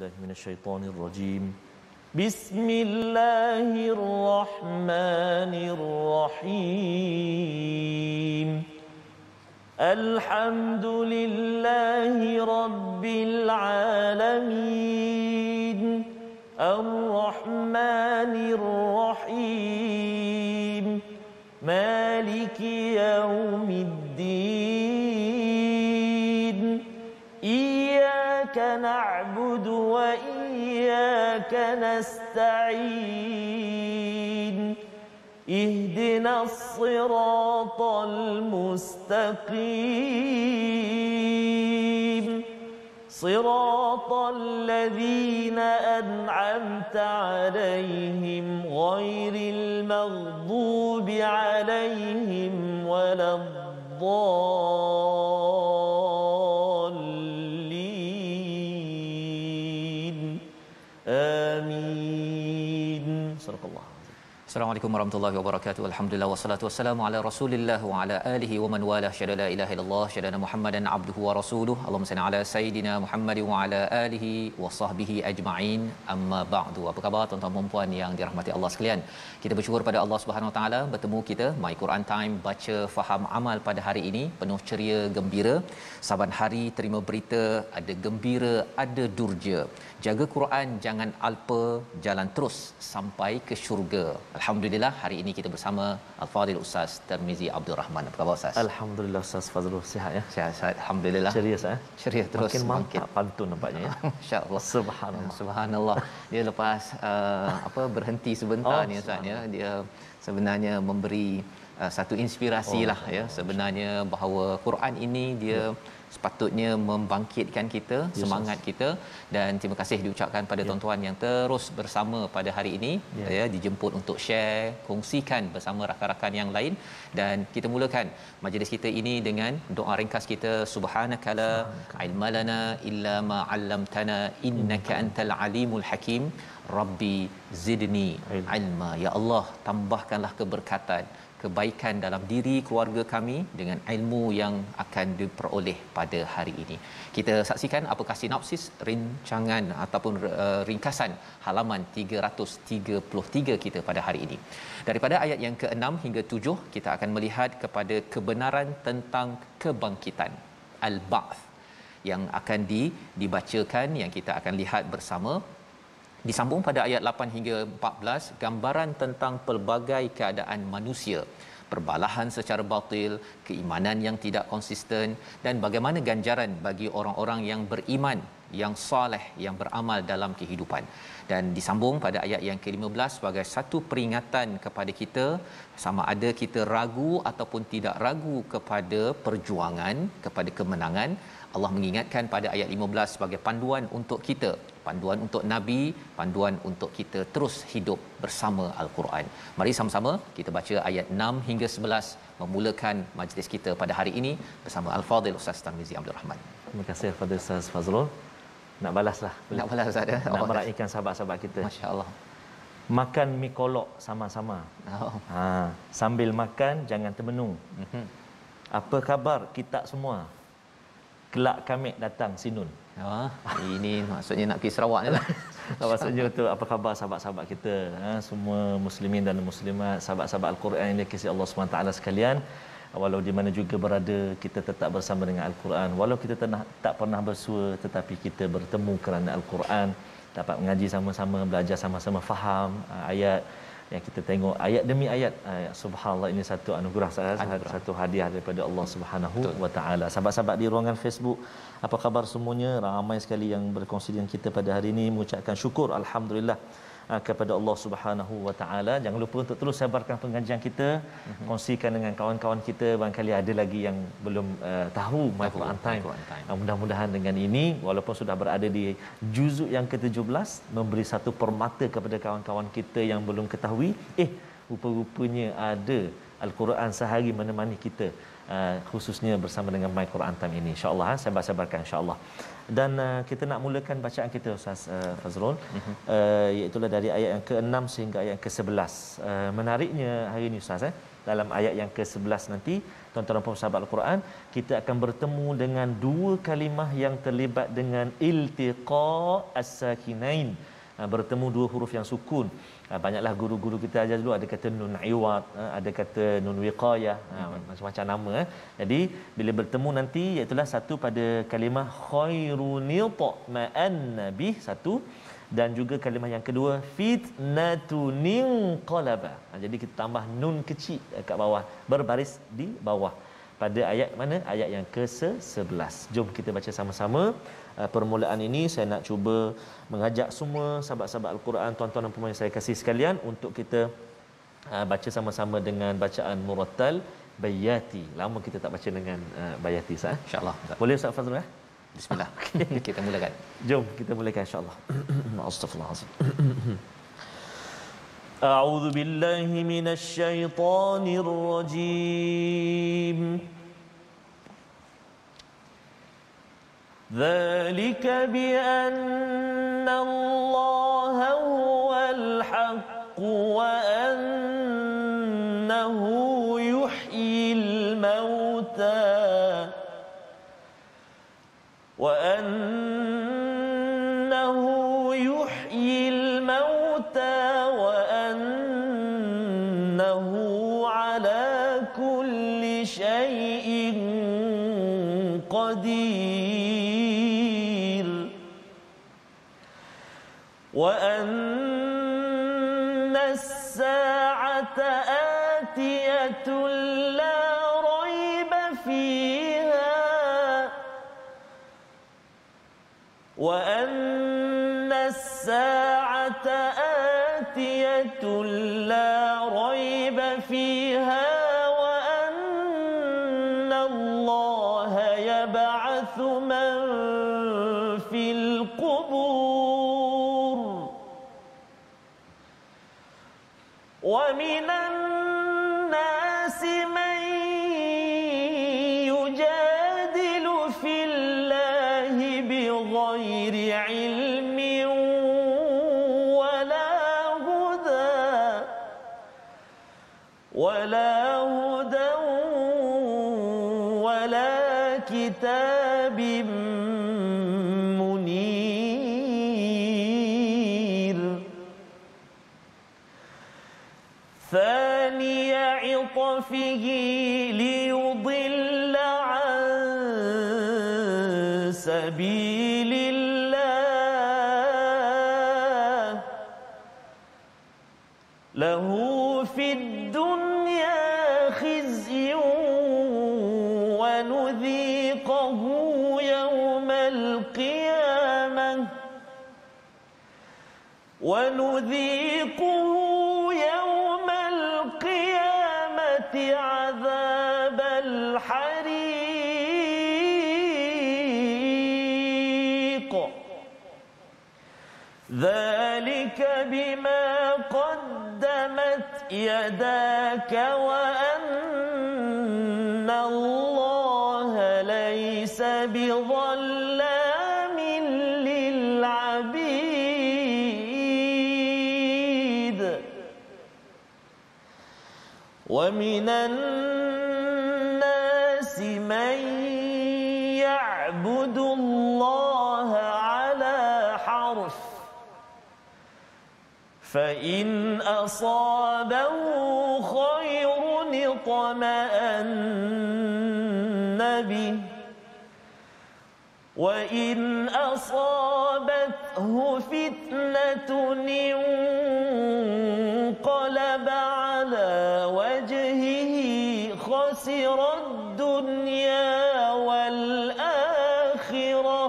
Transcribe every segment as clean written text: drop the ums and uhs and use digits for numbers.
billahi minasyaitonir rajim. Bismillahirrahmanirrahim. Alhamdulillahi rabbil alamin. Ar-Rahmanir Rahim. Maliki yaumiddin. Iyyaka na'budu wa iyyaka nasta'in. Ihdinas siratal mustaqim. Siratal ladzina an'amta 'alaihim ghairil maghdubi 'alaihim waladdallin. Amin. Sadaqallah. Assalamualaikum warahmatullahi wabarakatuh. Alhamdulillah wassalatu wassalamu ala Rasulillah wa ala alihi wa man wala. Syada la ilaha illallah, syada Muhammadan abduhu wa rasuluh. Allahumma salli ala sayidina Muhammad wa ala alihi wa sahbihi ajma'in. Amma ba'du. Apa khabar tuan-tuan dan puan yang dirahmati Allah sekalian? Kita bersyukur pada Allah Subhanahu wa taala bertemu kita My Quran Time baca faham amal pada hari ini penuh ceria gembira. Saban hari terima berita, ada gembira, ada durja. Jaga Quran, jangan alpa, jalan terus sampai ke syurga. Alhamdulillah hari ini kita bersama Al-Fadhil Ustaz Tirmizi Abdul Rahman. Apa khabar Ustaz? Alhamdulillah Ustaz Fazrul, sihat ya? Sihat, alhamdulillah. Ceria Ustaz. Ceria terus. Makin mantap pantun nampaknya ya. Masya-Allah. Subhanallah. Subhanallah. Dia lepas berhenti sebentar ni Ustaz ya. Dia sebenarnya memberi satu inspirasi lah ya, sebenarnya bahawa Quran ini dia sepatutnya membangkitkan kita, semangat kita, dan terima kasih diucapkan pada tuan-tuan yang terus bersama pada hari ini ya, dijemput untuk share, kongsikan bersama rakan-rakan yang lain. Dan kita mulakan majlis kita ini dengan doa ringkas kita, subhanakala ilmalana illa ma 'allamtana innaka antal alimul hakim. Rabbi zidni ilma. Ya Allah, tambahkanlah keberkatan, kebaikan dalam diri keluarga kami dengan ilmu yang akan diperoleh pada hari ini. Kita saksikan apakah sinopsis rancangan ataupun ringkasan halaman 333 kita pada hari ini. Daripada ayat yang ke-6 hingga 7 kita akan melihat kepada kebenaran tentang kebangkitan, al-ba'th, yang akan dibacakan, yang kita akan lihat bersama. Disambung pada ayat 8 hingga 14, gambaran tentang pelbagai keadaan manusia, perbalahan secara batil, keimanan yang tidak konsisten, dan bagaimana ganjaran bagi orang-orang yang beriman, yang soleh, yang beramal dalam kehidupan. Dan disambung pada ayat yang ke-15 sebagai satu peringatan kepada kita, sama ada kita ragu ataupun tidak ragu kepada perjuangan, kepada kemenangan. Allah mengingatkan pada ayat 15 sebagai panduan untuk kita, panduan untuk Nabi, panduan untuk kita terus hidup bersama Al-Quran. Mari sama-sama kita baca ayat 6 hingga 11 memulakan majlis kita pada hari ini bersama Al-Fadhil Ustaz Tirmizi Abdul Rahman. Terima kasih kepada Ustaz Fazrul. Nak balaslah. Nak balas Ustaz ya. Nak meraihkan sahabat-sahabat kita. Masya-Allah. Makan mi kolok sama-sama. Sambil makan jangan termenung. Apa khabar kita semua? Kelak kami datang sinun. Ini maksudnya nak pergi Sarawak ni lah. Maksudnya tu apa khabar sahabat-sahabat kita, semua muslimin dan muslimat, sahabat-sahabat Al-Quran yang dikasihi Allah SWT sekalian. Walau di mana juga berada, kita tetap bersama dengan Al-Quran. Walau kita tak pernah bersua, tetapi kita bertemu kerana Al-Quran, dapat mengaji sama-sama, belajar sama-sama, faham ayat yang kita tengok ayat demi ayat. Subhanallah, ini satu anugerah, satu hadiah daripada Allah Subhanahu wa taala. Sahabat-sahabat di ruangan Facebook, apa khabar semuanya? Ramai sekali yang berkongsi dengan kita pada hari ini, mengucapkan syukur alhamdulillah kepada Allah Subhanahu wa taala. Jangan lupa untuk terus sebarkan pengajian kita, kongsikan dengan kawan-kawan kita, barangkali ada lagi yang belum tahu My Quran Time. Mudah-mudahan dengan ini, walaupun sudah berada di juzuk yang ke-17, memberi satu permata kepada kawan-kawan kita yang belum ketahui, rupa-rupanya ada Al-Quran sehari menemani kita, khususnya bersama dengan My Quran Time ini. InsyaAllah, sabar-sabarkan insyaAllah. Dan kita nak mulakan bacaan kita Ustaz Fazrul, iaitu dari ayat yang ke-6 sehingga ayat yang ke-11. Menariknya hari ini Ustaz, dalam ayat yang ke-11 nanti, tuan-tuan dan puan sahabat Al-Quran, kita akan bertemu dengan dua kalimah yang terlibat dengan iltiqa as-sakinain. Bertemu dua huruf yang sukun. Banyaklah guru-guru kita ajar dulu ada kata nun iwad, ada kata nun wiqayah, macam-macam nama. Jadi bila bertemu nanti, iaitu satu pada kalimah khairunil ma'anna bih, satu, dan juga kalimah yang kedua fitnatunin qalaba. Jadi kita tambah nun kecil kat bawah, berbaris di bawah. Pada ayat mana? Ayat yang ke-11. Jom kita baca sama-sama. Permulaan ini saya nak cuba mengajak semua sahabat-sahabat Al-Quran, tuan-tuan dan puan yang saya kasih sekalian, untuk kita baca sama-sama dengan bacaan murattal bayati. Lama kita tak baca dengan bayati, Ustaz. InsyaAllah. Boleh Ustaz Fazrul? Bismillah. Kita mulakan. Jom kita mulakan insya-Allah. Astaghfirullahazim. A'udzu billahi minasy syaithanir rajim. Dzalika bi anna Allah huwal haqq wa annahu yuhyil mauta وأنه يحيي الموتى وأنه على كل شيء قدير وأن الساعة آتية لا ريب فيها وأن الساعة آتية لا ريب فيها وأن الله يبعث من في القبور ومن الناس من يجادل في الله بغير علم ولا هدى ولا كتاب منير ثاني عطفه ليضل عن سبيل الله له في الدنيا خزي ونذيقه يوم القيامة عذاب الحريق ذلك بما قدمت يداك وأن الله ليس بظلام للعبيد ومن الناس من يعبد الله على حرف فإن أصابه خير اطمأن به وإن أصابته فتنة انقلب على وجهه خسر الدنيا والآخرة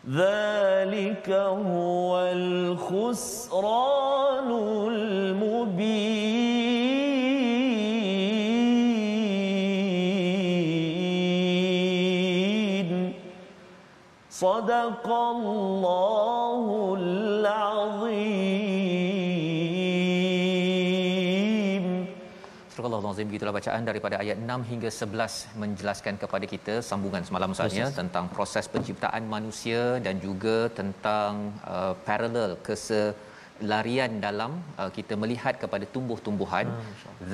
ذلك هو الخسران المبين صدق الله العظيم. Surah Al-Azim, begitulah bacaan daripada ayat 6 hingga 11 menjelaskan kepada kita sambungan semalam Ustaznya tentang proses penciptaan manusia dan juga tentang paralel larian dalam kita melihat kepada tumbuh-tumbuhan.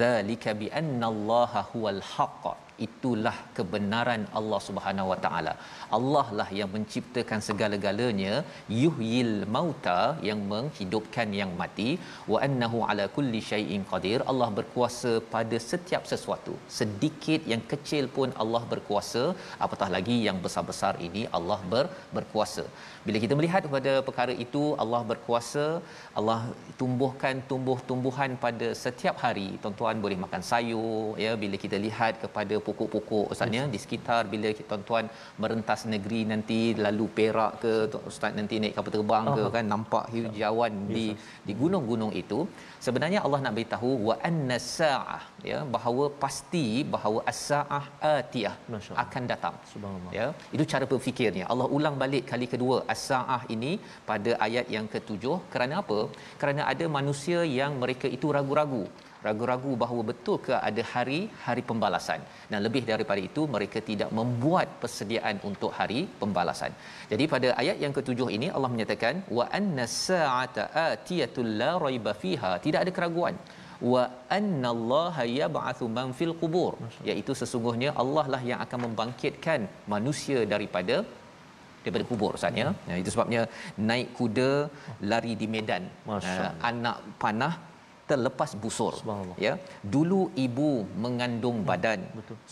Zalika bi annallaha huwal haqq, itulah kebenaran Allah Subhanahu Wa Taala. Allah lah yang menciptakan segala-galanya, yuhyil mauta, yang menghidupkan yang mati, wa annahu ala kulli syai'in qadir, Allah berkuasa pada setiap sesuatu. Sedikit yang kecil pun Allah berkuasa, apatah lagi yang besar-besar ini Allah berkuasa. Bila kita melihat kepada perkara itu, Allah berkuasa, Allah tumbuhkan tumbuh-tumbuhan pada setiap hari. Tuan-tuan boleh makan sayur, ya, bila kita lihat kepada pokok-pokok ustaznya di sekitar, bila tuan-tuan merentas negeri nanti lalu Perak ke ustaz, nanti naik kapal terbang ke kan, nampak hijauan di gunung-gunung itu. Sebenarnya Allah nak beritahu wa anna saah, ya, bahawa pasti bahawa as-saah atiyah, akan datang. Subhanallah. Ya, itu cara berfikirnya. Allah ulang balik kali kedua as-saah ini pada ayat yang ke-7. Kerana apa? Kerana ada manusia yang mereka itu ragu-ragu bahawa betul ke ada hari pembalasan, dan lebih daripada itu mereka tidak membuat persediaan untuk hari pembalasan. Jadi pada ayat yang ke-7 ini Allah menyatakan wa anna sa'ata atiyatul la raiba fiha, tidak ada keraguan, wa annallaha yab'atsu man fil qubur, iaitu sesungguhnya Allah lah yang akan membangkitkan manusia daripada kubur ustaz, ya. Itu sebabnya naik kuda lari di medan, anak panah terlepas busur, ya. Dulu ibu mengandung badan,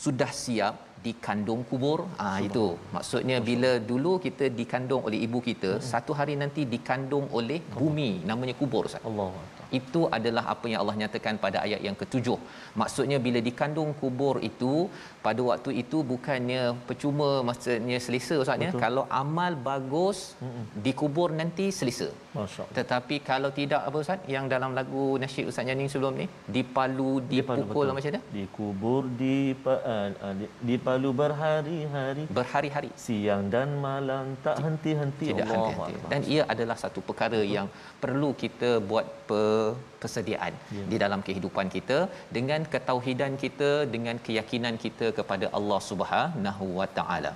sudah siap dikandung kubur. Itu maksudnya bila dulu kita dikandung oleh ibu kita, satu hari nanti dikandung oleh bumi, namanya kubur ustaz. Allah. Itu adalah apa yang Allah nyatakan pada ayat yang ke-7. Maksudnya bila dikandung kubur itu, pada waktu itu bukannya percuma, maksudnya selesa ustaz, ya. Kalau amal bagus dikubur nanti selesa. Tetapi kalau tidak, apa ustaz yang dalam lagu nasyid ustaz nyanyi sebelum ni, dipalu dipukul macam mana? Dikubur dipalu berhari-hari, siang dan malam tak henti-henti. Tidak henti-henti. Dan ia adalah satu perkara yang perlu kita buat persediaan di dalam kehidupan kita, dengan ketauhidan kita, dengan keyakinan kita kepada Allah Subhanahu Wa Taala.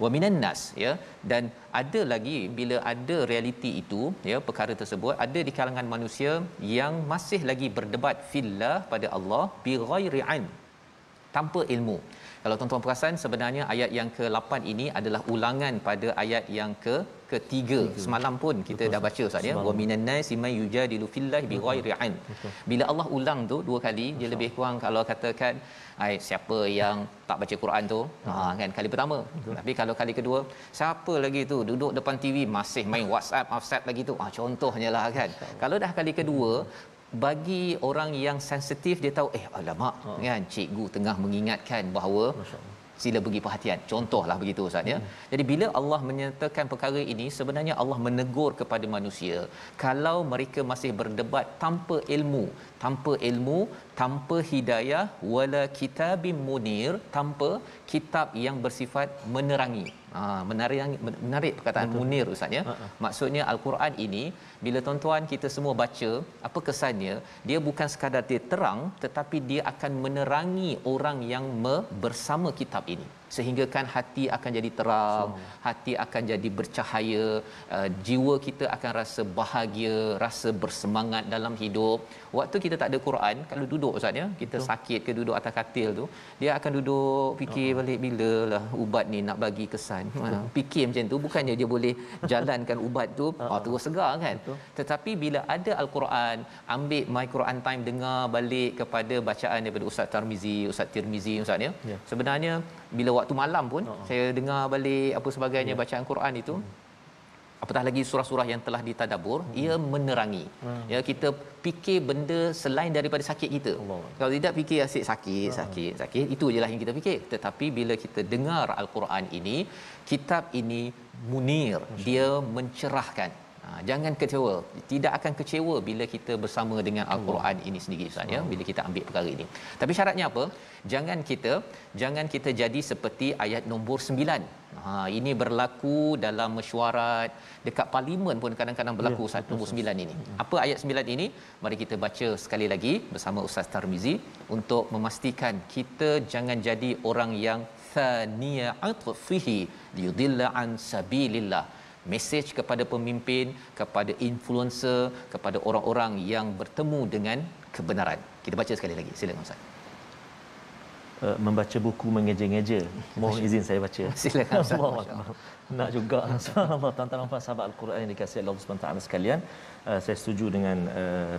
Wa minan nas, ya, dan ada lagi bila ada realiti itu, ya, perkara tersebut ada di kalangan manusia yang masih lagi berdebat fillah pada Allah bi ghairi ilm, tanpa ilmu. Kalau tuan-tuan perasan, sebenarnya ayat yang ke-8 ini adalah ulangan pada ayat yang ke-3. Semalam pun kita dah baca ustaz, ya, wa minan nasi may yujadilu fillahi bighairi ilm. Bila Allah ulang tu dua kali, dia lebih kurang kalau katakan siapa yang tak baca Quran tu, kan, kali pertama. Tapi kalau kali kedua, siapa lagi tu duduk depan TV masih main WhatsApp lagi tu, contohnya lah kan. Kalau dah kali kedua, bagi orang yang sensitif, dia tahu alamak, kan, cikgu tengah mengingatkan bahawa sila bagi perhatian, contohlah begitu ustaz, ya. Jadi bila Allah menyatakan perkara ini, sebenarnya Allah menegur kepada manusia kalau mereka masih berdebat tanpa ilmu, tanpa hidayah, wala kitabim munir, tanpa kitab yang bersifat menerangi. Menarik perkataan munir ustaz, ya. Maksudnya al-Quran ini bila tuan-tuan kita semua baca, apa kesannya? Dia bukan sekadar dia terang, tetapi dia akan menerangi orang yang bersama kitab ini, sehingga kan hati akan jadi terang, hati akan jadi bercahaya, jiwa kita akan rasa bahagia, rasa bersemangat dalam hidup. Waktu kita tak ada Quran, kalau duduk ustaz, ya, kita sakit ke duduk atas katil tu, dia akan duduk fikir balik bilalah ubat ni nak bagi kesan. Fikir macam tu, bukannya dia boleh jalankan ubat tu terus segar kan. Tetapi bila ada al-Quran, ambil My Quran Time, dengar balik kepada bacaan daripada Ustaz Tirmizi ustaz, ya. Sebenarnya bila waktu malam pun saya dengar balik apa sebagainya bacaan Quran itu, apatah lagi surah-surah yang telah ditadabbur, ia menerangi. Ya, kita fikir benda selain daripada sakit kita. Kalau tidak fikir asyik sakit, itu jelah yang kita fikir. Tetapi bila kita dengar al-Quran ini, kitab ini munir, dia mencerahkan. Jangan kecewa, tidak akan kecewa bila kita bersama dengan al-Quran ini sendiri ustaz, ya, bila kita ambil perkara ini. Tapi syaratnya apa? Jangan kita jadi seperti ayat nombor 9. Ini berlaku dalam mesyuarat, dekat parlimen pun kadang-kadang berlaku ustaz, nombor 9 ini. Apa ayat 9 ini? Mari kita baca sekali lagi bersama Ustaz Tirmizi untuk memastikan kita jangan jadi orang yang thaniya atfihi liyudilla an sabilillah. mesej kepada pemimpin, kepada influencer, kepada orang-orang yang bertemu dengan kebenaran. Kita baca sekali lagi. Silakan Ustaz. Membaca buku mengeja-ngeja. Mohon izin saya baca. Silakan Ustaz. Nak juga. Subhanallah, tuan-tuan dan puan sahabat Al-Quran yang dikasihi Allah Subhanahu Taala sekalian. Saya setuju dengan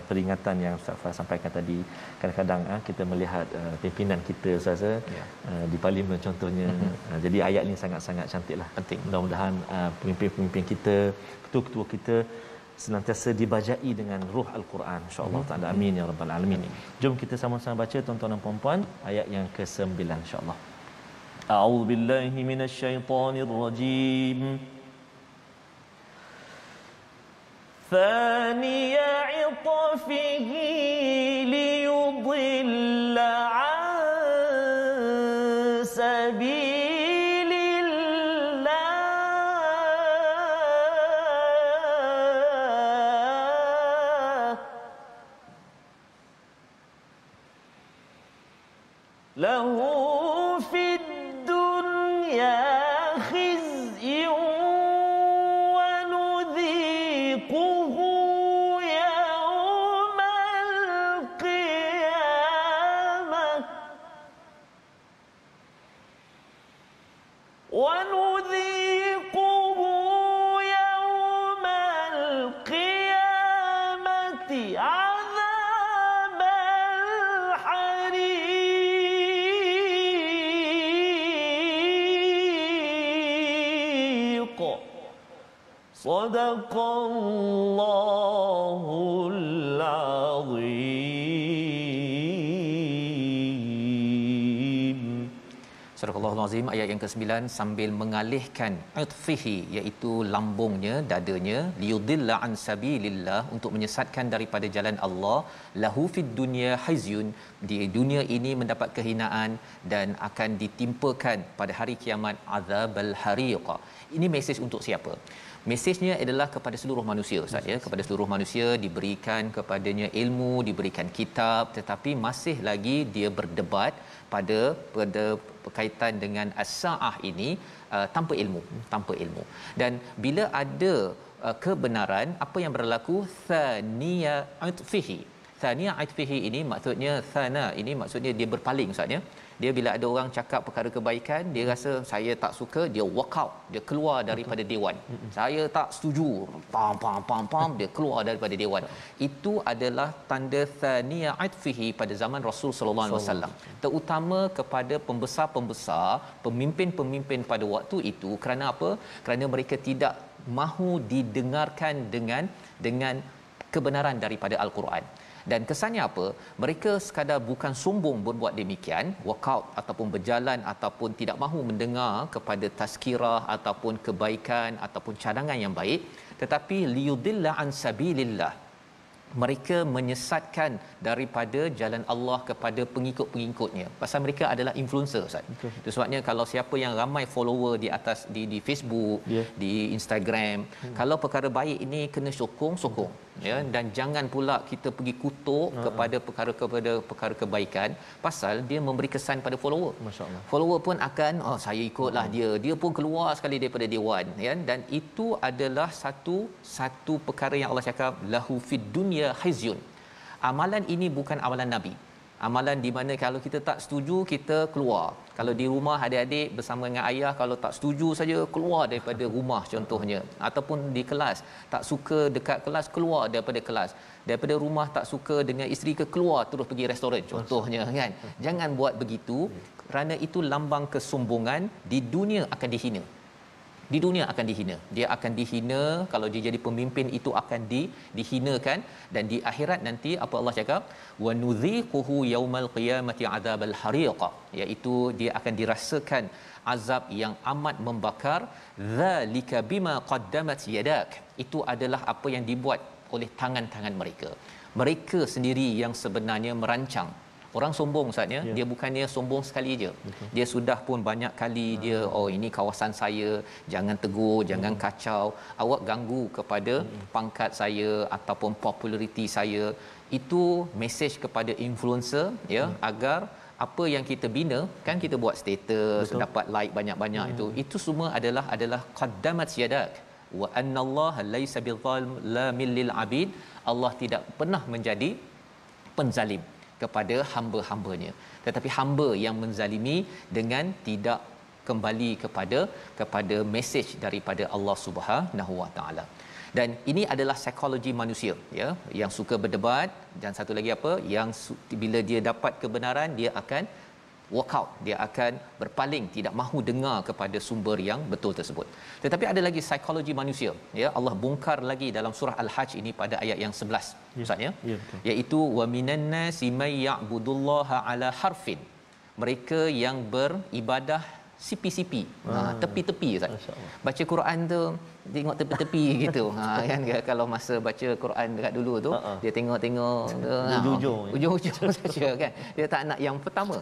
peringatan yang Ustaz Fah sampaikan tadi. Kadang-kadang kita melihat pimpinan kita Ustaz di parlimen contohnya. Jadi ayat ini sangat-sangat cantiklah. Penting. Mudah-mudahan pemimpin-pemimpin kita, ketua-ketua kita senantiasa dibajai dengan ruh Al-Quran, insya-Allah taala. Amin ya rabbal alamin. Jom kita sama-sama baca tuan-tuan dan puan-puan ayat yang ke-9 insya-Allah. A'udzubillahi minasyaitonir rajim. Thaniya 'itfihi liyudilla 'an sabilillah lahu fid dunya khizyun wa nudhiquhu yawmal qiyamah wa nudhiquhu yawmal qiyamati 'adzabal hariq. Sadaqallahul azim. Surah Al-Azim ayat yang ke-9 sambil mengalihkan utfihi iaitu lambungnya, dadanya, liyudilla an sabilillah untuk menyesatkan daripada jalan Allah, lahu fid dunya khizyun, di dunia ini mendapat kehinaan dan akan ditimpakan pada hari kiamat azabal hariq. Ini mesej untuk siapa? Mesejnya adalah kepada seluruh manusia Ustaz ya, kepada seluruh manusia diberikan kepadanya ilmu, diberikan kitab, tetapi masih lagi dia berdebat pada berkaitan dengan as-saah ini tanpa ilmu. Dan bila ada kebenaran, apa yang berlaku? Thaniya atfihi. Thaniya atfihi ini maksudnya, thana ini maksudnya dia berpaling Ustaz ya. Dia bila ada orang cakap perkara kebaikan, dia rasa saya tak suka, dia walk out, dia keluar daripada dewan. Saya tak setuju, pam dia keluar daripada dewan. Itu adalah tanda thaniya atfihi pada zaman Rasul sallallahu alaihi wasallam, terutama kepada pembesar-pembesar, pemimpin-pemimpin pada waktu itu. Kerana apa? Kerana mereka tidak mahu didengarkan dengan kebenaran daripada Al-Quran. Dan kesannya apa? Mereka sekadar bukan sombong berbuat demikian, walkout ataupun berjalan ataupun tidak mahu mendengar kepada tazkirah ataupun kebaikan ataupun cadangan yang baik, tetapi liyudilla an sabilillah, mereka menyesatkan daripada jalan Allah kepada pengikut-pengikutnya. Pasal mereka adalah influencer Ustaz. Itu sebabnya kalau siapa yang ramai follower di atas di Facebook, di Instagram, kalau perkara baik ini kena sokong ya, dan jangan pula kita pergi kutuk kepada perkara kebaikan, pasal dia memberi kesan pada follower. Masya-Allah. Follower pun akan saya ikutlah dia pun keluar sekali daripada dewan ya, dan itu adalah satu perkara yang Allah cakap lahu fid dunya khizyun. Amalan ini bukan amalan Nabi. Amalan di mana kalau kita tak setuju kita keluar. Kalau di rumah adik-adik bersama dengan ayah, kalau tak setuju saja keluar daripada rumah contohnya, ataupun di kelas tak suka dekat kelas, keluar daripada kelas. Daripada rumah tak suka dengan isteri ke, keluar terus pergi restoran contohnya kan. Jangan buat begitu, kerana itu lambang kesombongan. Di dunia akan dihina. Di dunia akan dihina. Dia akan dihina kalau dia jadi pemimpin, itu akan dihinakan, dan di akhirat nanti apa Allah cakap? Wa nudhiquhu yaumal qiyamati adzabal hariq, iaitu dia akan dirasakan azab yang amat membakar. Zalika bima qaddamat yadak, itu adalah apa yang dibuat oleh tangan-tangan mereka. Mereka sendiri yang sebenarnya merancang. Orang sombong Ustaz ya, dia bukannya sombong sekali je. Dia sudah pun banyak kali dia ini kawasan saya, jangan tegur, jangan kacau, awak ganggu kepada pangkat saya ataupun populariti saya. Itu mesej kepada influencer ya, agar apa yang kita bina kan, kita buat status, dapat like banyak-banyak, itu semua adalah qaddamat yadak, wa annallaha laisa bidzallamil lil abid. Allah tidak pernah menjadi penzalim kepada hamba-hambanya, tetapi hamba yang menzalimi dengan tidak kembali kepada mesej daripada Allah Subhanahu Wa Taala. Dan ini adalah psikologi manusia, ya, yang suka berdebat, dan satu lagi apa, yang bila dia dapat kebenaran dia akan walk out, dia akan berpaling, tidak mahu dengar kepada sumber yang betul tersebut. Tetapi ada lagi psikologi manusia, ya, Allah bongkar lagi dalam surah Al-Hajj ini pada ayat yang 11, Ustaz, ya, iaitu wa minan nasi may ya'budullaha ala harfin. Mereka yang beribadah sipi-sipi, tepi-tepi, Ustaz. Baca Quran tu tengok tepi-tepi gitu. Kan kalau masa baca Quran dekat dulu tu dia tengok-tengok ujung-ujung saja kan. Dia tak nak yang pertama.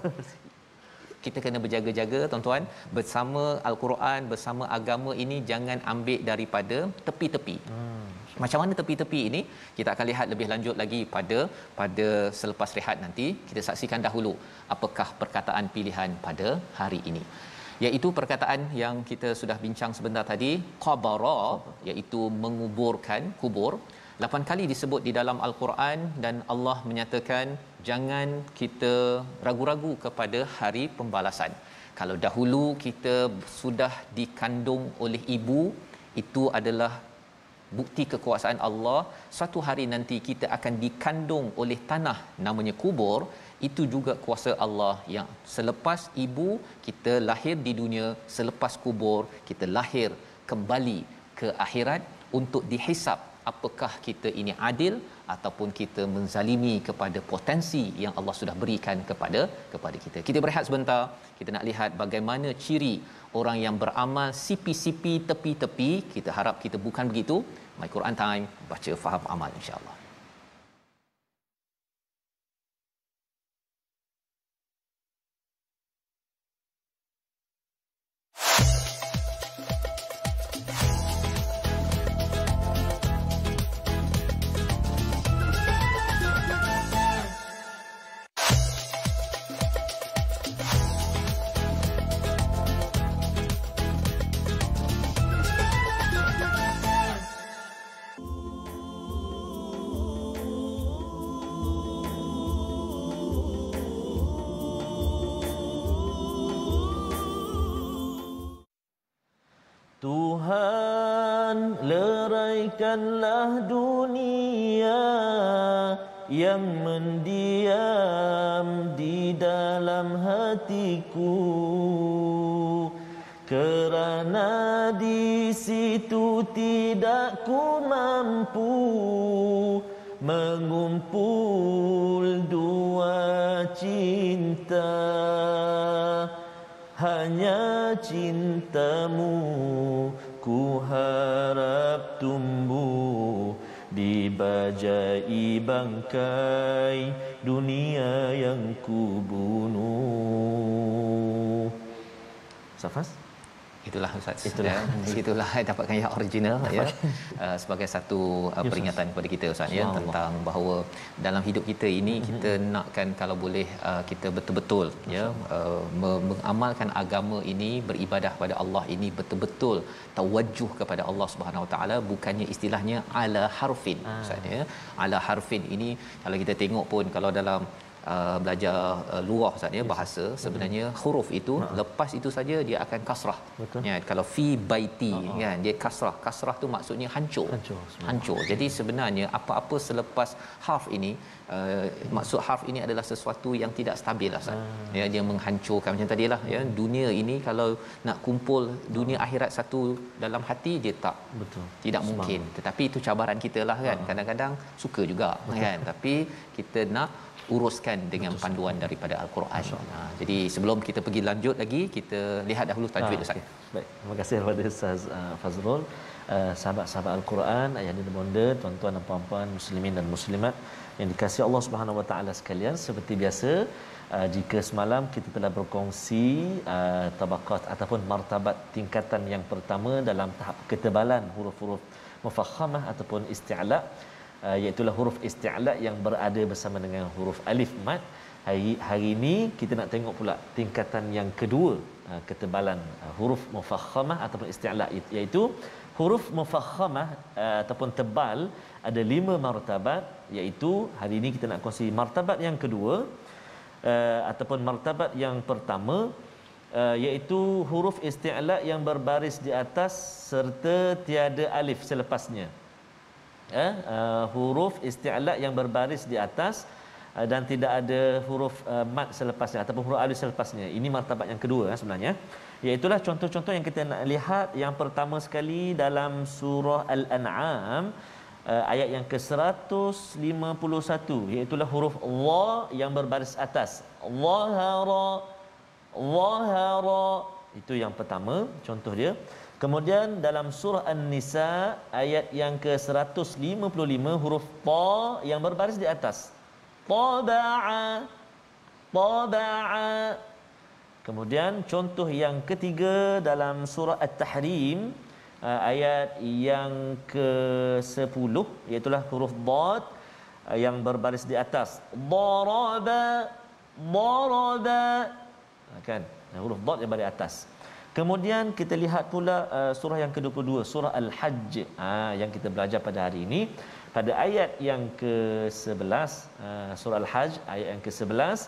Kita kena berjaga-jaga, tuan-tuan, bersama Al-Quran, bersama agama ini, jangan ambil daripada tepi-tepi. Macam mana tepi-tepi ini kita akan lihat lebih lanjut lagi pada selepas rehat nanti. Kita saksikan dahulu apakah perkataan pilihan pada hari ini, iaitu perkataan yang kita sudah bincang sebentar tadi, qabara, iaitu menguburkan, kubur. 8 kali disebut di dalam Al-Quran, dan Allah menyatakan jangan kita ragu-ragu kepada hari pembalasan. Kalau dahulu kita sudah dikandung oleh ibu, itu adalah bukti kekuasaan Allah. Suatu hari nanti kita akan dikandung oleh tanah namanya kubur, itu juga kuasa Allah. Yang selepas ibu kita lahir di dunia, selepas kubur kita lahir kembali ke akhirat untuk dihisap apakah kita ini adil ataupun kita menzalimi kepada potensi yang Allah sudah berikan kepada kita. Kita berehat sebentar, kita nak lihat bagaimana ciri orang yang beramal sipi-sipi, tepi-tepi. Kita harap kita bukan begitu. My Quran Time, baca faham amal, insya-Allah. Tuhan, leraikanlah dunia yang mendiam di dalam hatiku, kerana di situ tidak ku mampu mengumpul dua cinta. Hanya cintamu ku harap tumbuh di bajai bangkai dunia yang ku bunuh. Safas? Itulah Ustaz. Itulah dapatkan yang original, ya. Sebagai satu peringatan kepada kita, Ustaz, ya, tentang bahawa dalam hidup kita ini kita nakkan kalau boleh kita betul-betul, ya, mengamalkan agama ini, beribadah kepada Allah ini betul-betul tawajjuh kepada Allah Subhanahu Wa Taala, bukannya istilahnya ala harfin, Ustaz, ya. Ala harfin ini kalau kita tengok pun, kalau dalam belajar lughah, Ustaz, ya, bahasa, sebenarnya huruf itu lepas itu saja dia akan kasrah. Ya, kalau fi baiti, kan, dia kasrah tu maksudnya hancur. Jadi sebenarnya apa-apa selepas harf ini, maksud harf ini adalah sesuatu yang tidak stabil, Ustaz. Ya, dia menghancurkan, macam tadilah, ya, dunia ini kalau nak kumpul dunia akhirat satu dalam hati dia tidak mungkin. Tetapi itu cabaran kita lah, kan. Kadang-kadang suka juga, kan, tapi kita nak uruskan dengan panduan daripada Al-Quran. Jadi sebelum kita pergi lanjut lagi, kita lihat dahulu tajwid, Ustaz. Baik, terima kasih kepada Ustaz Fazrul. Sahabat-sahabat Al-Quran, ayah dan bonda, tuan-tuan dan puan-puan muslimin dan muslimat yang dikasihi Allah Subhanahu Wa Taala sekalian, seperti biasa, jika semalam kita telah berkongsi tabaqat ataupun martabat tingkatan yang pertama dalam tahap ketebalan huruf-huruf mufakhamah ataupun isti'la, iaitu huruf isti'la yang berada bersama dengan huruf alif mad. Hari ini kita nak tengok pula tingkatan yang kedua, ketebalan huruf mufakhamah ataupun isti'la, iaitu Huruf mufakhamah ataupun tebal ada 5 martabat, iaitu hari ini kita nak kongsi martabat yang kedua ataupun martabat yang pertama, iaitu huruf isti'la yang berbaris di atas serta tiada alif selepasnya. Huruf isti'la yang berbaris di atas dan tidak ada huruf mad selepasnya ataupun huruf alif selepasnya. Ini martabat yang kedua sebenarnya. Iaitulah contoh-contoh yang kita nak lihat. Yang pertama sekali dalam surah Al-An'am ayat yang ke-151, iaitulah huruf dha yang berbaris atas. Dhahara, dhahara, itu yang pertama contoh dia. Kemudian dalam surah An-Nisa ayat yang ke-155 huruf ta yang berbaris di atas. Taba'a, taba'a. Kemudian contoh yang ketiga dalam surah At-Tahrim ayat yang ke-10, iaitulah huruf dad yang berbaris di atas. Daraba, daraba, kan, huruf dad yang berbaris di atas. Kemudian kita lihat pula surah yang ke-22, surah Al-Hajj, yang kita belajar pada hari ini. Pada ayat yang ke-11, surah Al-Hajj ayat yang ke-11,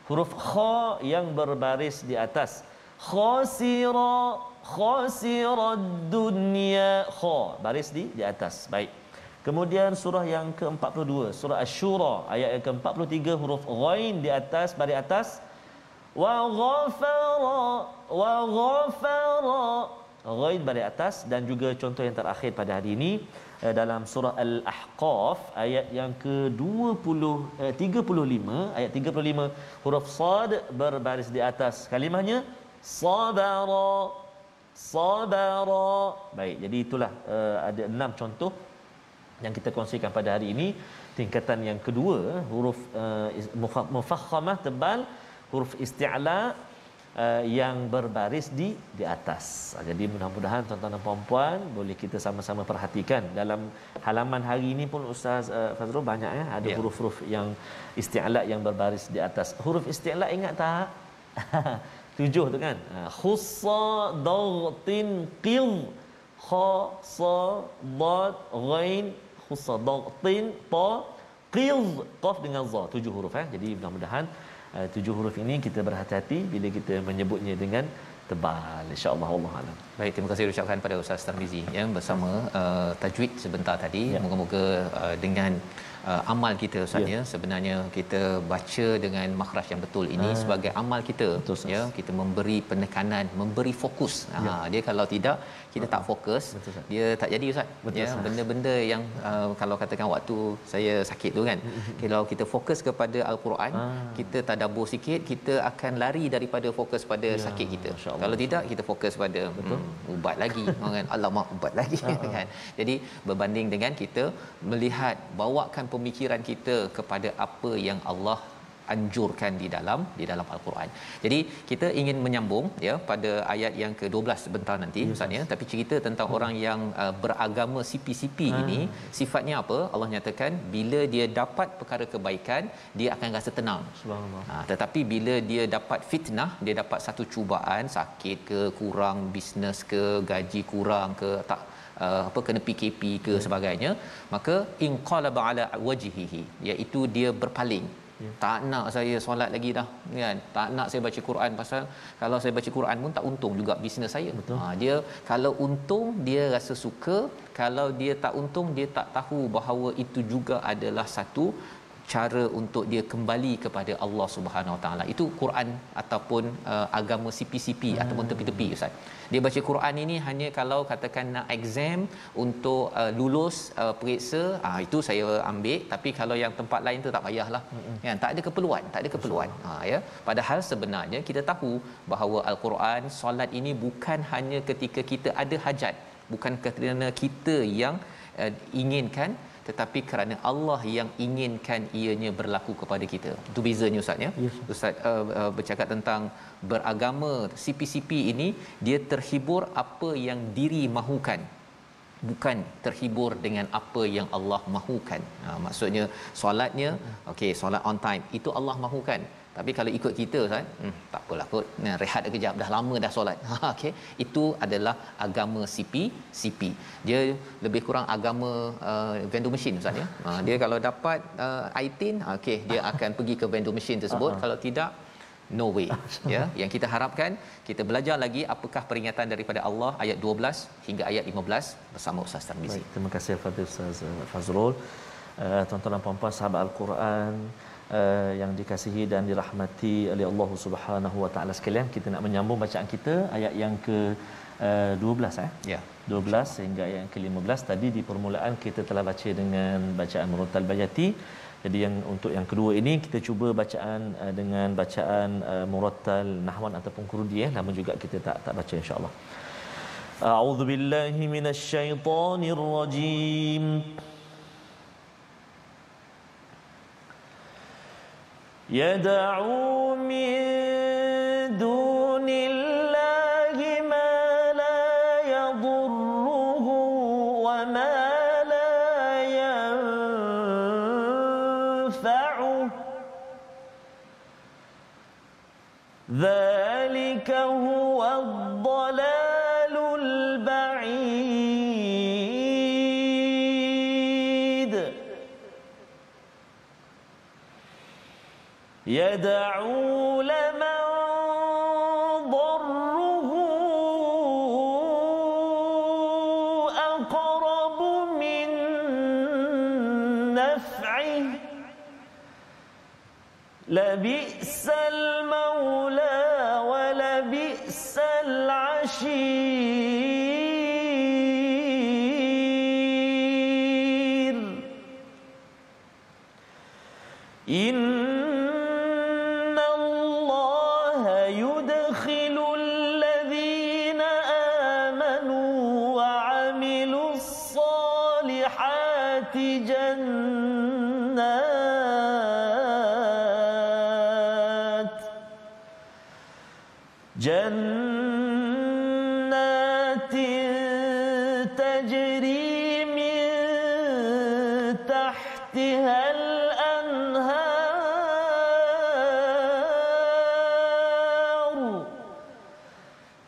huruf kha yang berbaris di atas. Khasira, khasira dunya, kha baris di atas. Baik. Kemudian surah yang ke-42, surah Asy-Syura ayat yang ke-43, huruf ghain di atas, baris atas. Wa ghafara, wa ghafara, ghain baris atas. Dan juga contoh yang terakhir pada hari ini dalam surah Al-Ahqaf ayat yang ke-35, ayat 35, huruf sad berbaris di atas. Kalimahnya sabara, sabara. Baik, jadi itulah ada 6 contoh yang kita kongsikan pada hari ini. Tingkatan yang kedua, huruf mufakhamah tebal, huruf isti'la yang berbaris di atas. Jadi mudah-mudahan tuan-tuan dan puan-puan boleh kita sama-sama perhatikan. Dalam halaman hari ini pun Ustaz Fazrul banyak ada huruf-huruf yang isti'la yang berbaris di atas. Huruf isti'la ingat tak? 7 tu kan. Khussa dagtin qil, kha sa dad ghain, khussa dagtin ta qil, qaf dengan za, 7 huruf. Jadi mudah-mudahan 7 huruf ini kita berhati-hati bila kita menyebutnya dengan tebal, insya-Allah. Wallahu alam. Baik, terima kasih ucapkan pada Ustaz Tarmizi bersama tajwid sebentar tadi. Moga-moga dengan amal kita Ustaz sebenarnya kita baca dengan makhraj yang betul ini sebagai amal kita, betul, kita memberi penekanan, memberi fokus. Dia kalau tidak kita tak fokus, betul, dia tak jadi Ustaz. Benda-benda yang kalau katakan waktu saya sakit tu kan, kalau kita fokus kepada Al-Quran, kita tadabbur sikit, kita akan lari daripada fokus pada sakit kita. Kalau tidak kita fokus pada ubat lagi kan, alamak ubat lagi kan. Jadi berbanding dengan kita melihat, bawakan pemikiran kita kepada apa yang Allah anjurkan di dalam Al-Quran. Jadi kita ingin menyambung pada ayat yang ke-12 sebentar nanti Ustaz tapi cerita tentang orang yang beragama sipi-sipi ini sifatnya apa? Allah nyatakan bila dia dapat perkara kebaikan dia akan rasa tenang. Subhanallah. Tetapi bila dia dapat fitnah, dia dapat satu cubaan, sakit ke, kurang bisnes ke, gaji kurang ke, tak kena PKP ke sebagainya, maka inqalaba ala wajhihi, iaitu dia berpaling. Tak nak saya solat lagi dah kan, tak nak saya baca Quran, pasal kalau saya baca Quran pun tak untung juga bisnes saya. Dia kalau untung dia rasa suka, kalau dia tak untung dia tak tahu bahawa itu juga adalah satu cara untuk dia kembali kepada Allah Subhanahu Wa Taala. Itu Quran ataupun agama sipi-sipi ataupun tepi-tepi Ustaz. Dia baca Quran ini hanya kalau katakan nak exam untuk lulus periksa, itu saya ambil, tapi kalau yang tempat lain tu tak payahlah. Kan, tak ada keperluan. Padahal sebenarnya kita tahu bahawa Al-Quran, solat ini bukan hanya ketika kita ada hajat, bukan kerana kita yang inginkan, tetapi kerana Allah yang inginkan ianya berlaku kepada kita. Itu bezanya Ustaz Ustaz bercakap tentang beragama sipi-sipi ini, dia terhibur apa yang diri mahukan, bukan terhibur dengan apa yang Allah mahukan. Maksudnya solatnya okey, solat on time itu Allah mahukan, Tapi kalau ikut kita Ustaz, tak apalah kot. Nah, rehat kejap, dah lama dah solat. Okey, itu adalah agama CP. Dia lebih kurang agama vending machine Ustaz ya. Dia kalau dapat iTin, okey, dia akan pergi ke vending machine tersebut. Kalau tidak, no way. Ya, yang kita harapkan kita belajar lagi apakah peringatan daripada Allah ayat 12 hingga ayat 15 bersama Ustaz Tarmizi. Baik, terima kasih kepada Ustaz Fazrul. Tuan-tuan dan puan-puan sahabat Al-Quran yang dikasihi dan dirahmati oleh Allah Subhanahu Wa Taala sekalian, kita nak menyambung bacaan kita ayat yang ke 12 Ya. 12 sehingga ayat yang ke-15. Tadi di permulaan kita telah baca dengan bacaan Murattal Bayati. Jadi yang untuk yang kedua ini kita cuba bacaan dengan bacaan Murattal Nahwan ataupun Kurdi lama juga kita tak baca insya-Allah. A'udzu billahi minasyaitonir rajim. يدعو من دون الله ما لا يضره وما لا ينفعه ذلك هو الضلال البعيد يدعو لمن ضره أقرب من نفعه لبئس المولى ولبئس العشير إن الله يدخل الذين آمنوا وعملوا الصالحات جنات تجري من تحتها الأنهار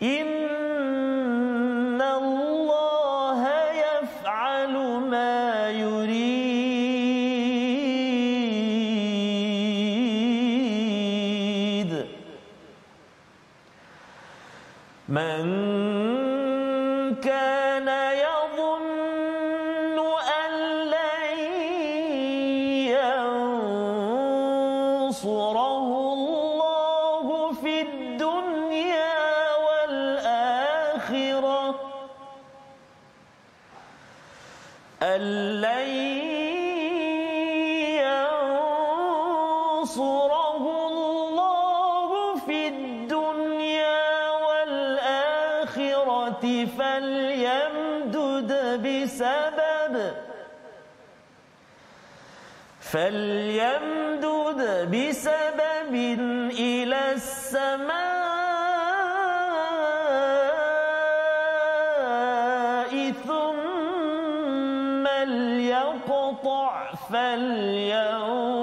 إن الله يفعل ما يريد من كان يظن أن لن ينصره الله في الدنيا والآخرة أن لن ينصره الله في الدنيا والآخرة فليمدد بسبب إلى السماء ثم ليقطع فلينظر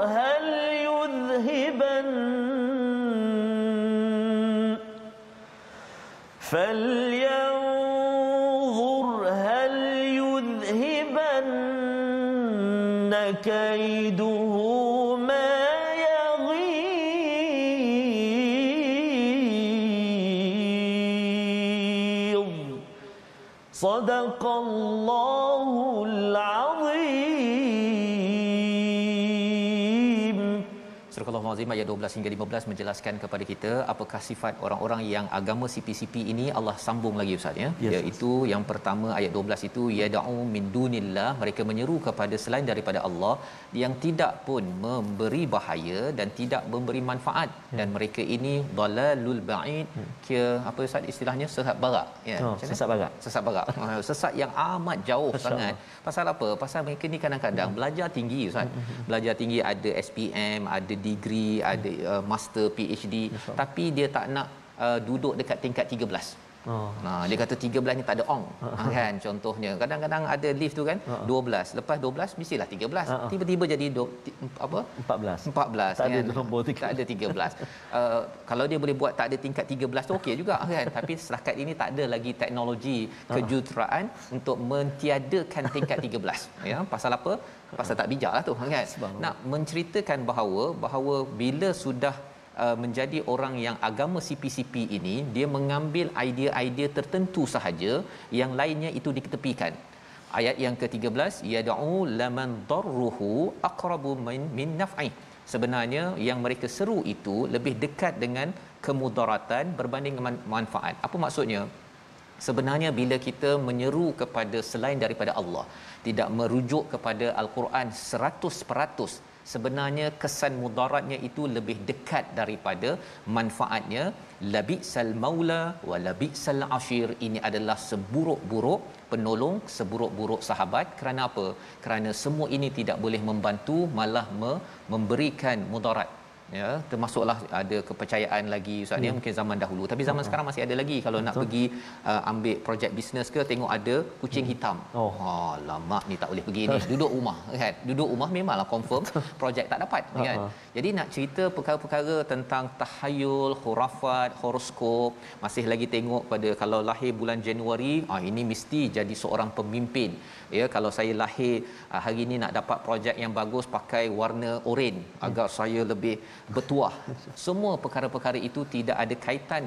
هل يذهبن كيده ما يغيظ صدق الله العظيم. Surah Al-Azim ayat 12 hingga 15 menjelaskan kepada kita apakah sifat orang-orang yang agama CP-CP ini. Allah sambung lagi Ustaz ya. Yes, iaitu yang pertama ayat 12 itu yad'u min dunillah, mereka menyeru kepada selain daripada Allah yang tidak pun memberi bahaya dan tidak memberi manfaat dan mereka ini dalalul ba'id. Kira apa Ustaz istilahnya, sesat barak ya. Sesat barak. Sesat barak. Sesat yang amat jauh sangat. Pasal apa? Pasal mereka ni kadang-kadang belajar tinggi Ustaz. Belajar tinggi, ada SPM, ada degree, ada master, PhD, tapi dia tak nak duduk dekat tingkat 13. Nah, dia kata 13 ni tak ada ong. Kan contohnya. Kadang-kadang ada lift tu kan 12. Lepas 12 mestilah 13. Tiba-tiba jadi apa? 14. 14 Tak kan. ada nombor 13. Tak ada 13. Kalau dia boleh buat tak ada tingkat 13 tu okey juga kan. Tapi setakat ini tak ada lagi teknologi kejuruteraan untuk mentiadakan tingkat 13. Ya, pasal apa? Pasal tak bijaklah tu kan. Nak menceritakan bahawa bila sudah menjadi orang yang agama CP-CP ini, dia mengambil idea-idea tertentu sahaja, yang lainnya itu diketepikan. Ayat yang ke-13, yad'u laman darruhu aqrabu min naf'i. Sebenarnya yang mereka seru itu lebih dekat dengan kemudaratan berbanding dengan manfaat. Apa maksudnya? Sebenarnya bila kita menyeru kepada selain daripada Allah, tidak merujuk kepada Al-Quran 100%, sebenarnya kesan mudaratnya itu lebih dekat daripada manfaatnya. Labisal maula wa labisal ashir. Ini adalah seburuk-buruk penolong, seburuk-buruk sahabat. Kerana apa? Kerana semua ini tidak boleh membantu, malah memberikan mudarat. Ya, termasuklah ada kepercayaan lagi Ustaz ni, mungkin zaman dahulu, tapi zaman sekarang masih ada lagi. Kalau nak pergi ambil projek bisnes ke, tengok ada kucing hitam. Lama ni tak boleh pergi ni, duduk rumah kan. Duduk rumah memanglah confirm projek tak dapat kan. Jadi nak cerita perkara-perkara tentang tahayul, khurafat, horoskop, masih lagi tengok pada kalau lahir bulan Januari, ini mesti jadi seorang pemimpin. Ya, kalau saya lahir hari ni nak dapat projek yang bagus, pakai warna oranye agar saya lebih bertuah. Semua perkara-perkara itu tidak ada kaitan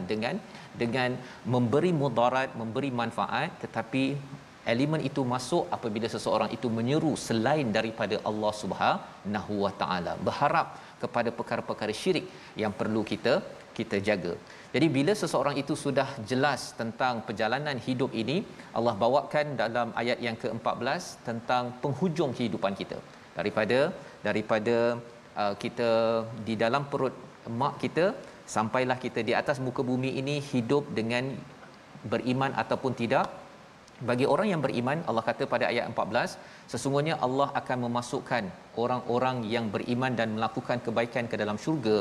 dengan memberi mudarat, memberi manfaat, tetapi elemen itu masuk apabila seseorang itu menyeru selain daripada Allah Subhanahu Wa Taala, berharap kepada perkara-perkara syirik yang perlu kita jaga. Jadi bila seseorang itu sudah jelas tentang perjalanan hidup ini, Allah bawakan dalam ayat yang ke-14 tentang penghujung kehidupan kita. Daripada kita di dalam perut mak kita, sampailah kita di atas muka bumi ini hidup dengan beriman ataupun tidak. Bagi orang yang beriman, Allah kata pada ayat 14, sesungguhnya Allah akan memasukkan orang-orang yang beriman dan melakukan kebaikan ke dalam syurga,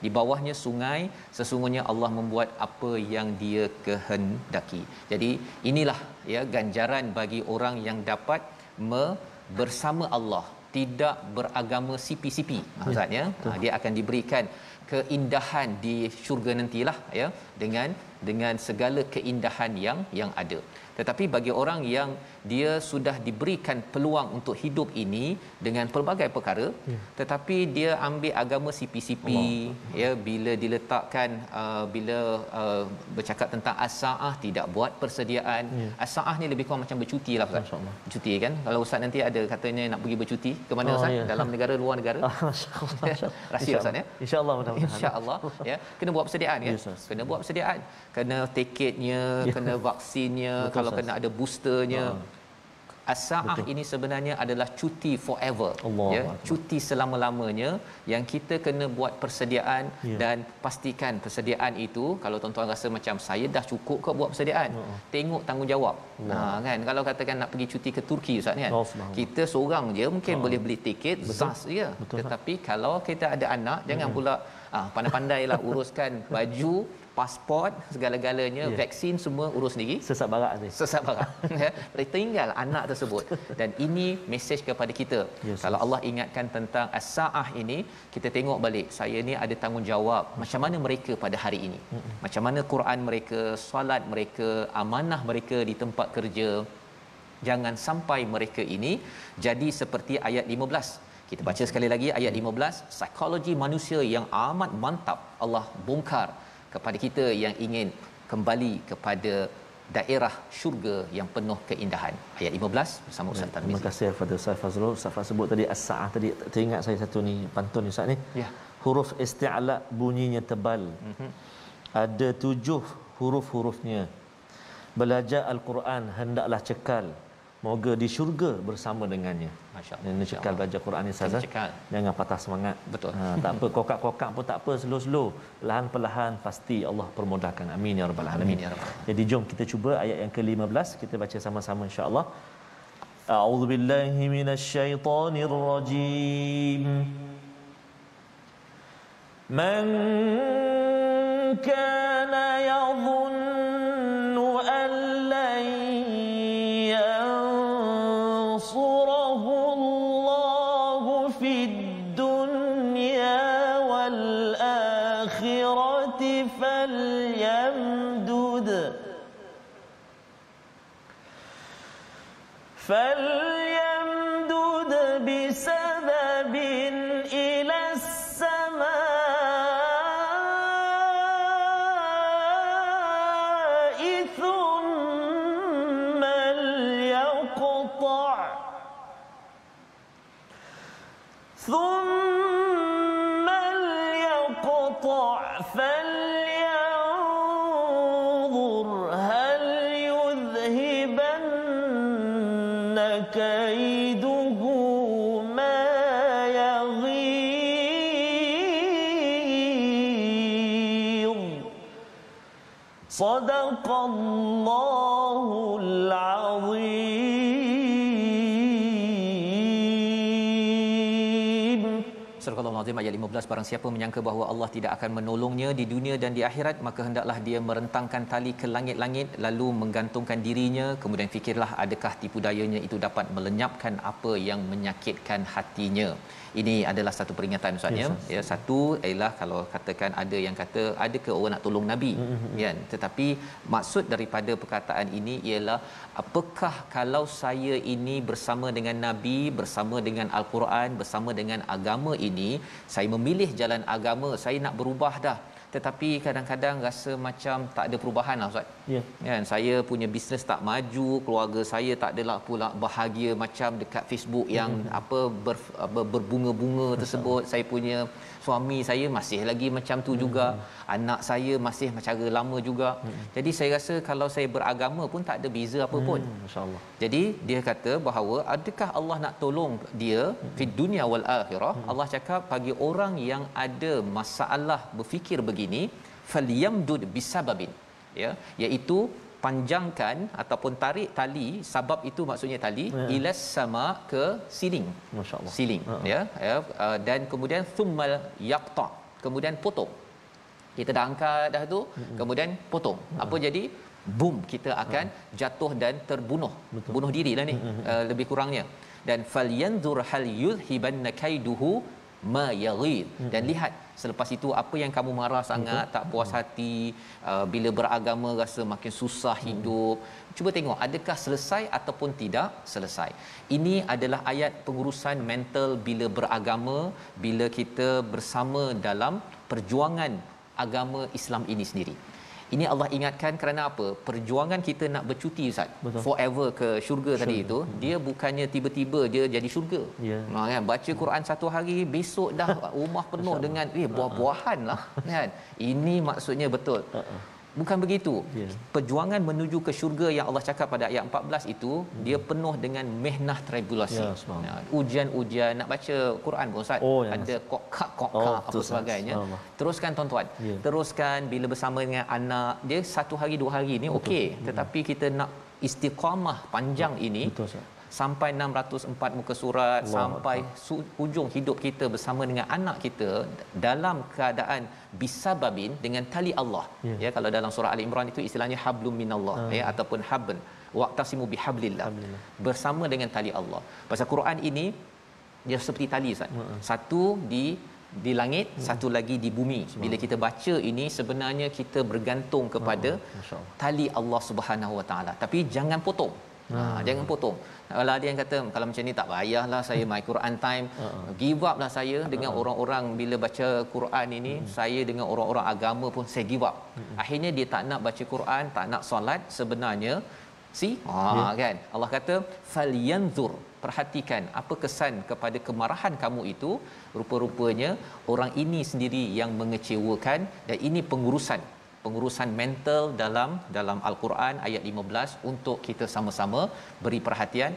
di bawahnya sungai, sesungguhnya Allah membuat apa yang Dia kehendaki. Jadi inilah ya ganjaran bagi orang yang dapat bersama Allah, tidak beragama CP-CP. Maksudnya dia akan diberikan keindahan di syurga nantilah ya, dengan segala keindahan yang ada. Tetapi bagi orang yang dia sudah diberikan peluang untuk hidup ini dengan pelbagai perkara, tetapi dia ambil agama CP-CP, ya, bila diletakkan bila bercakap tentang as-saah, tidak buat persediaan. As-saah ni lebih kurang macam bercuti lah Ustaz. Bercuti kan, kalau Ustaz nanti ada katanya nak pergi bercuti ke mana Ustaz? Dalam negara, luar negara. Rahsia Ustaz ya. InsyaAllah, mudah-mudahan. InsyaAllah ya, kena buat persediaan kan. Kena buat persediaan, kena tiketnya, kena vaksinnya. Betul, kalau kena ada boosternya. As-saah ini sebenarnya adalah cuti forever, ya, cuti selama-lamanya, yang kita kena buat persediaan. Dan pastikan persediaan itu, kalau tuan-tuan rasa macam saya dah cukup kau buat persediaan, tengok tanggungjawab. Kan kalau katakan nak pergi cuti ke Turki Ustaz kan, kita seorang je mungkin boleh beli tiket SAS je, tetapi kalau kita ada anak, jangan pula pandai-pandailah uruskan baju, pasport, segala-galanya, vaksin semua urus sendiri. Sesak barat ya, tinggal anak tersebut. Dan ini mesej kepada kita. Kalau Allah ingatkan tentang as-saah ini, kita tengok balik, saya ni ada tanggungjawab. Macam mana mereka pada hari ini, macam mana Quran mereka, solat mereka, amanah mereka di tempat kerja. Jangan sampai mereka ini jadi seperti ayat 15. Kita baca sekali lagi ayat 15. Psikologi manusia yang amat mantap Allah bongkar kepada kita yang ingin kembali kepada daerah syurga yang penuh keindahan. Ayat 15 bersama Ustaz Tarmizi. Terima kasih kepada Ustaz Fazrul. Ustaz Fazrul sebut tadi as-saah tadi, teringat saya satu ni pantun Ustaz ni. Huruf isti'la bunyinya tebal. Ada 7 huruf-hurufnya. Belajar Al-Quran hendaklah cekal, moga di syurga bersama dengannya. Masya-Allah. Cekal belajar Quran ni Ustaz. Jangan patah semangat. Betul. Tak apa, kokak-kokak pun tak apa, slow-slow, perlahan-perlahan pasti Allah permudahkan. Amin ya rabbal alamin. Amin ya rabbal. Jadi jom kita cuba ayat yang ke-15, kita baca sama-sama insya-Allah. A'udzubillahi minasyaitonir rajim. Man kana yadhunnu فليمدد بسبب إلى السماء ثم ليقطع فلينظر هل يذهبن كيده ما يغيظ صدق الله العظيم. Surah Al-Azim ayat 15, barang siapa menyangka bahawa Allah tidak akan menolongnya di dunia dan di akhirat, maka hendaklah dia merentangkan tali ke langit-langit lalu menggantungkan dirinya, kemudian fikirlah adakah tipu dayanya itu dapat melenyapkan apa yang menyakitkan hatinya. Ini adalah satu peringatan Ustaz ya. Ya, satu ialah kalau katakan ada yang kata adakah orang nak tolong nabi kan, tetapi maksud daripada perkataan ini ialah apakah kalau saya ini bersama dengan nabi, bersama dengan al-Quran, bersama dengan agama ini, saya memilih jalan agama, saya nak berubah dah, tetapi kadang-kadang rasa macam tak ada perubahan lah Ustaz. Ya. Kan, saya punya bisnes tak maju, keluarga saya tak adalah pula bahagia macam dekat Facebook yang berbunga-bunga tersebut. Saya punya suami saya masih lagi macam tu juga. Anak saya masih cara lama juga. Jadi saya rasa kalau saya beragama pun tak ada beza apa pun. Masya-Allah. Jadi dia kata bahawa adakah Allah nak tolong dia di dunia wal akhirah? Allah cakap bagi orang yang ada masalah berfikir begini, falyamdud bisababin, ya, iaitu panjangkan ataupun tarik tali, sabab itu maksudnya tali, ilas sama ke siling. Masya-Allah. Siling, ya, dan kemudian thummal yaqta, kemudian potong. Kita dah angkat dah tu, kemudian potong. Apa jadi? Boom, kita akan jatuh dan terbunuh. Betul. Bunuh dirilah ni, lebih kurangnya. Dan falyanzur hal yuzhibanna kaiduhu ma yaghid, dan lihat selepas itu apa yang kamu marah sangat, tak puas hati, bila beragama rasa makin susah hidup, cuba tengok adakah selesai ataupun tidak selesai. Ini adalah ayat pengurusan mental bila beragama, bila kita bersama dalam perjuangan agama Islam ini sendiri. Ini Allah ingatkan kerana apa? Perjuangan kita nak bercuti Ustaz, forever ke syurga tadi itu, dia bukannya tiba-tiba dia jadi syurga. Kan, baca Quran satu hari, besok dah rumah penuh dengan buah-buahan lah kan. Ini maksudnya betul. Bukan begitu. Perjuangan menuju ke syurga yang Allah cakap pada ayat 14 itu, dia penuh dengan mihnah tribulasi. Ujian-ujian, nak baca Quran pun Ustaz, ada kokak apa sebagainya. Teruskan tuan-tuan. Teruskan bila bersama dengan anak, dia satu hari dua hari ni okey, tetapi kita nak istiqamah panjang ini. Sampai 604 muka surat, Allah, sampai hujung hidup kita bersama dengan anak kita dalam keadaan bisababin, dengan tali Allah. Ya, kalau dalam surah Ali Imran itu istilahnya hablum minallah, ya, ataupun habl waqtasimu bihablillah, bersama dengan tali Allah. Pasal Quran ini dia seperti tali Ustaz. Satu di langit, satu lagi di bumi. Bila kita baca ini sebenarnya kita bergantung kepada tali Allah Subhanahu Wa Taala. Tapi jangan potong. Jangan potong. Kalau ada yang kata kalau macam ni tak payahlah saya my Quran time, give up lah saya dengan orang-orang bila baca Quran ini, saya dengan orang-orang agama pun saya give up. Akhirnya dia tak nak baca Quran, tak nak solat. Sebenarnya kan Allah kata falyanzur, perhatikan apa kesan kepada kemarahan kamu itu. Rupa-rupanya orang ini sendiri yang mengecewakan, dan ini pengurusan mental dalam Al-Quran ayat 15 untuk kita sama-sama beri perhatian.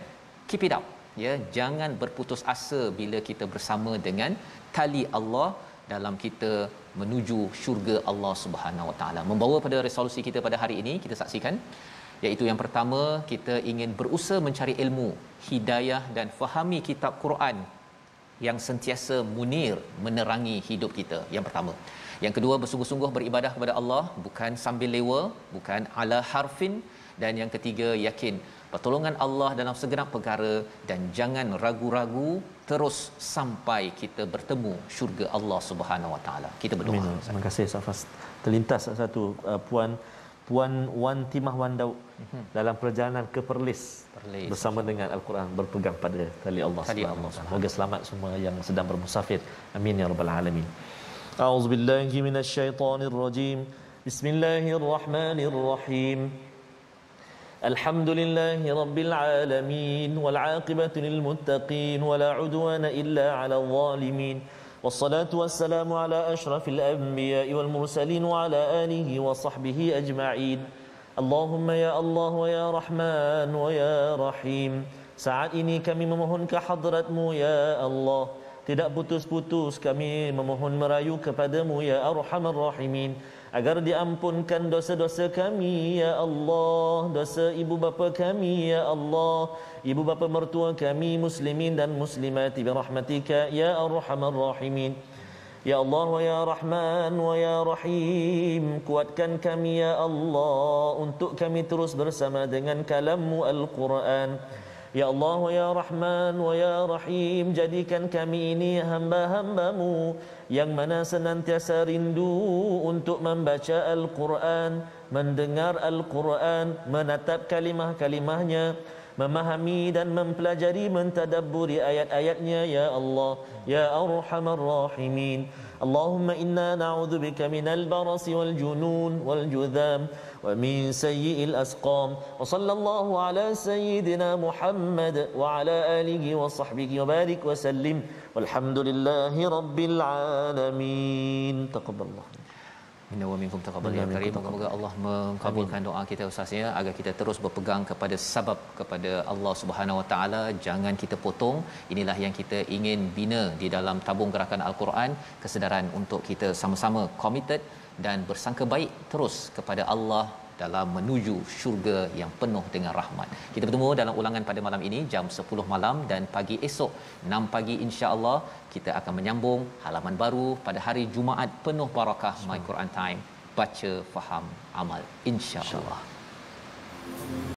Keep it up, ya, jangan berputus asa bila kita bersama dengan tali Allah dalam kita menuju syurga Allah Subhanahu Wa Taala. Membawa pada resolusi kita pada hari ini, kita saksikan, iaitu yang pertama, kita ingin berusaha mencari ilmu, hidayah dan fahami kitab Quran yang sentiasa munir, menerangi hidup kita. Yang pertama. Yang kedua, bersungguh-sungguh beribadah kepada Allah, bukan sambil lewa, bukan ala harfin. Dan yang ketiga, yakin pertolongan Allah dalam segenap perkara, dan jangan ragu-ragu terus sampai kita bertemu syurga Allah Subhanahu Wa Taala. Kita berdoa. Terima kasih Safas. Terlintas satu puan Puan Wan Timah Wan Daud dalam perjalanan ke Perlis bersama dengan Al-Quran, berpegang pada tali Allah Subhanahu wa taala. Semoga selamat semua yang sedang bermusafir. Amin ya rabbal alamin. A'udzubillahi minasyaitonirrajim. Bismillahirrahmanirrahim. Alhamdulillahi rabbil alamin wal 'aqibatu lil muttaqin wala 'udwana illa 'alal zalimin. Wassalatu wassalamu ala asyrafil anbiya'i wal mursalin wa ala alihi wa sahbihi ajma'in. Allahumma ya Allah wa ya Rahman wa ya Rahim. Saat ini kami memohon ke hadratmu ya Allah. Tidak putus-putus kami memohon merayu kepadamu ya Arhamar Rahimin, agar diampunkan dosa-dosa kami ya Allah, dosa ibu bapa kami ya Allah, ibu bapa mertua kami muslimin dan muslimat bi rahmatika ya Arhamar Rahimin. Ya Allah wa ya Rahman wa ya Rahim, kuatkan kami ya Allah untuk kami terus bersama dengan kalammu Al-Quran. Ya Allah wa ya Rahman wa ya Rahim, jadikan kami ini hamba-hambamu yang mana senantiasa rindu untuk membaca Al-Quran, mendengar Al-Quran, menatap kalimah-kalimahnya, memahami dan mempelajari, mentadabburi ayat-ayatnya ya Allah ya Arhamar Rahimin. Allahumma inna na'udzubika minal barasi wal junun wal judham wa min sayyi'il asqam. Wa sallallahu ala sayyidina Muhammad wa ala alihi wa sahbihi wa barik wa sallim. Walhamdulillahi rabbil alamin. Taqabbalallah. Inna wa minkum taqabbal ya karim. Moga-moga Allah mengabulkan doa kita Ustaz ya, agar kita terus berpegang kepada sabab kepada Allah Subhanahu Wa Taala, jangan kita potong. Inilah yang kita ingin bina di dalam tabung gerakan Al-Quran, kesedaran untuk kita sama-sama committed dan bersangka baik terus kepada Allah dalam menuju syurga yang penuh dengan rahmat. Kita bertemu dalam ulangan pada malam ini jam 10 malam, dan pagi esok 6 pagi insya-Allah kita akan menyambung halaman baru pada hari Jumaat penuh barakah My Quran Time. Baca, faham, amal insya-Allah.